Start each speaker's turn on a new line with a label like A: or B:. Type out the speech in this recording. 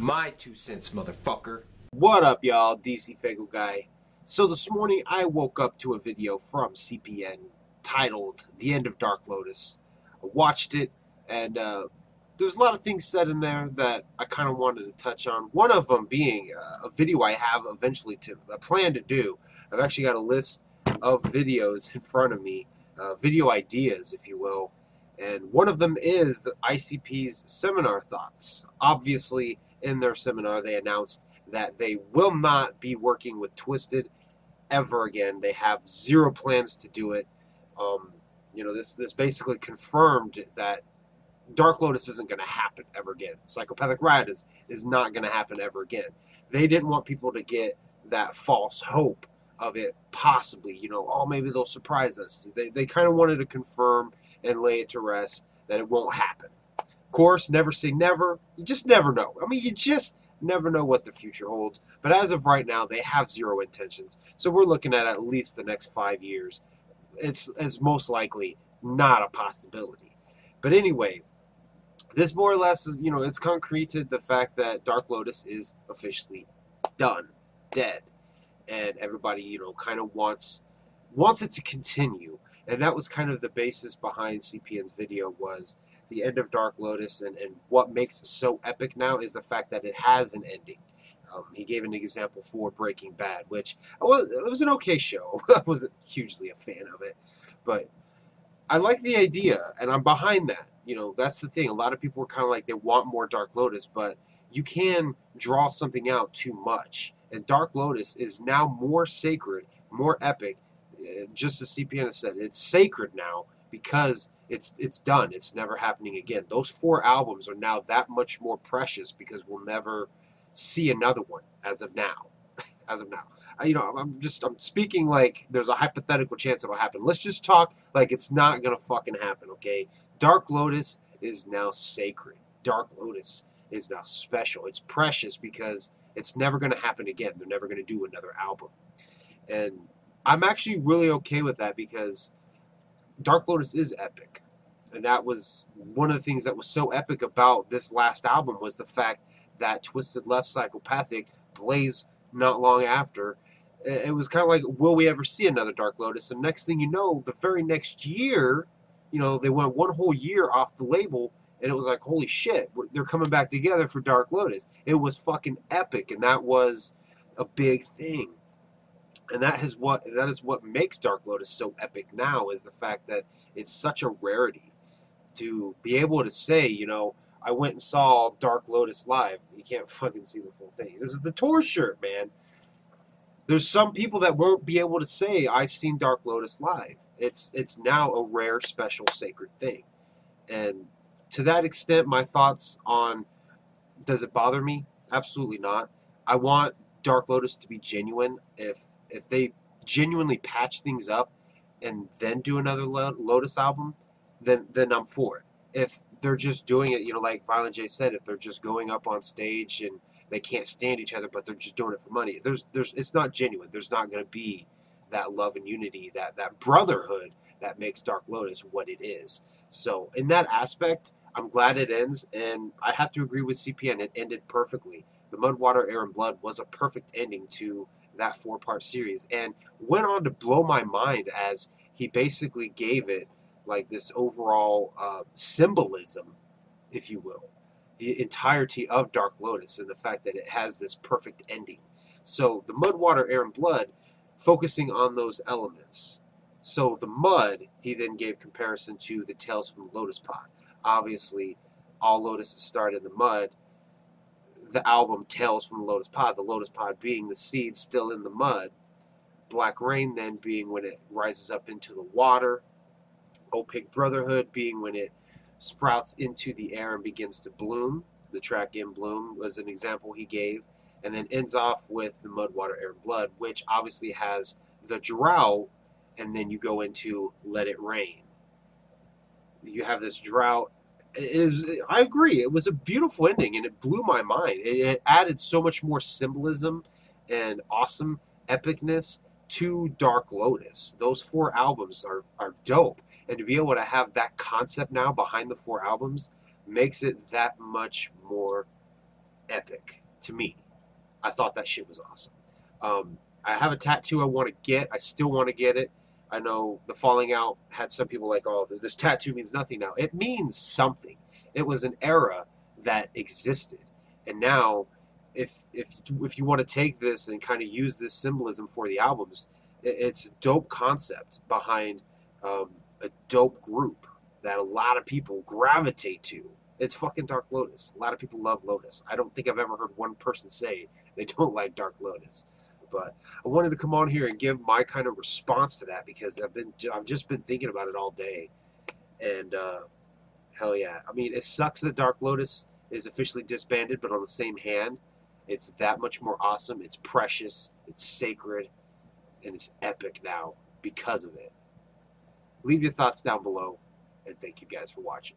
A: My 2 cents, motherfucker.
B: What up, y'all? DCFAYGOGUY. So this morning I woke up to a video from CPN titled "The End of Dark Lotus." I watched it, and there's a lot of things said in there that I kind of wanted to touch on. One of them being a video I have eventually a plan to do. I've actually got a list of videos in front of me, video ideas, if you will. And one of them is the ICP's seminar thoughts. Obviously, in their seminar, they announced that they will not be working with Twisted ever again. They have zero plans to do it. This basically confirmed that Dark Lotus isn't going to happen ever again. Psychopathic Riot is not going to happen ever again. They didn't want people to get that false hope of it possibly, oh, maybe they'll surprise us. They kind of wanted to confirm and lay it to rest that it won't happen. Of course, never say never. You just never know. I mean, you just never know what the future holds. But as of right now, they have zero intentions. So we're looking at least the next 5 years. It's most likely not a possibility. But anyway, this more or less is, it's concreted the fact that Dark Lotus is officially done, dead. And everybody, kind of wants it to continue. And that was kind of the basis behind CPN's video, was the end of Dark Lotus. And what makes it so epic now is the fact that it has an ending. He gave an example for Breaking Bad, which it was an okay show. I wasn't hugely a fan of it. But I like the idea, and I'm behind that. That's the thing. A lot of people are kind of like, they want more Dark Lotus, but you can draw something out too much. And Dark Lotus is now more sacred, more epic. Just as CPN has said, it's sacred now because it's done. It's never happening again. Those 4 albums are now that much more precious because we'll never see another one as of now. As of now, I'm speaking like there's a hypothetical chance it'll happen. Let's just talk like it's not gonna fucking happen, okay? Dark Lotus is now sacred. Dark Lotus is now special. It's precious because it's never gonna happen again. They're never gonna do another album, and I'm actually really okay with that because Dark Lotus is epic. And that was one of the things that was so epic about this last album, was the fact that Twisted left Psychopathic, Blaze not long after. It was kind of like, will we ever see another Dark Lotus? And next thing you know, the very next year, they went one whole year off the label, and it was like, holy shit, they're coming back together for Dark Lotus. It was fucking epic, and that was a big thing. And that is what makes Dark Lotus so epic now, is the fact that it's such a rarity to be able to say, I went and saw Dark Lotus live. You can't fucking see the full thing. This is the tour shirt, man. There's some people that won't be able to say, I've seen Dark Lotus live. It's now a rare, special, sacred thing. And to that extent, my thoughts on, does it bother me? Absolutely not. I want Dark Lotus to be genuine. If they genuinely patch things up and then do another Lotus album, then I'm for it. If they're just doing it, like Violent J said, if they're just going up on stage and they can't stand each other, but they're just doing it for money, it's not genuine. There's not going to be that love and unity, that brotherhood that makes Dark Lotus what it is. So in that aspect, I'm glad it ends, and I have to agree with CPN. It ended perfectly. The Mud, Water, Air, and Blood was a perfect ending to that 4-part series, and went on to blow my mind as he basically gave it like this overall symbolism, if you will, the entirety of Dark Lotus, and the fact that it has this perfect ending. So the Mud, Water, Air, and Blood, focusing on those elements. So the mud, he then gave comparison to the Tales from the Lotus Pod. Obviously, all Lotuses start in the mud. The album Tales from the Lotus Pod, the Lotus Pod being the seed still in the mud. Black Rain then being when it rises up into the water. Opaque Brotherhood being when it sprouts into the air and begins to bloom. The track In Bloom was an example he gave. And then ends off with the Mud, Water, Air, and Blood, which obviously has the drought, and then you go into Let It Rain. You have this drought. I agree. It was a beautiful ending, and it blew my mind. It added so much more symbolism and awesome epicness to Dark Lotus. Those 4 albums are dope. And to be able to have that concept now behind the 4 albums makes it that much more epic to me. I thought that shit was awesome. I have a tattoo I want to get. I still want to get it. I know the Falling Out had some people like, oh, this tattoo means nothing now. It means something. It was an era that existed. And now, if you want to take this and kind of use this symbolism for the albums, it's a dope concept behind a dope group that a lot of people gravitate to. It's fucking Dark Lotus. A lot of people love Lotus. I don't think I've ever heard one person say they don't like Dark Lotus. But I wanted to come on here and give my kind of response to that because I've just been thinking about it all day. And hell yeah. I mean, it sucks that Dark Lotus is officially disbanded, but on the same hand, it's that much more awesome. It's precious, it's sacred, and it's epic now because of it. Leave your thoughts down below, and thank you guys for watching.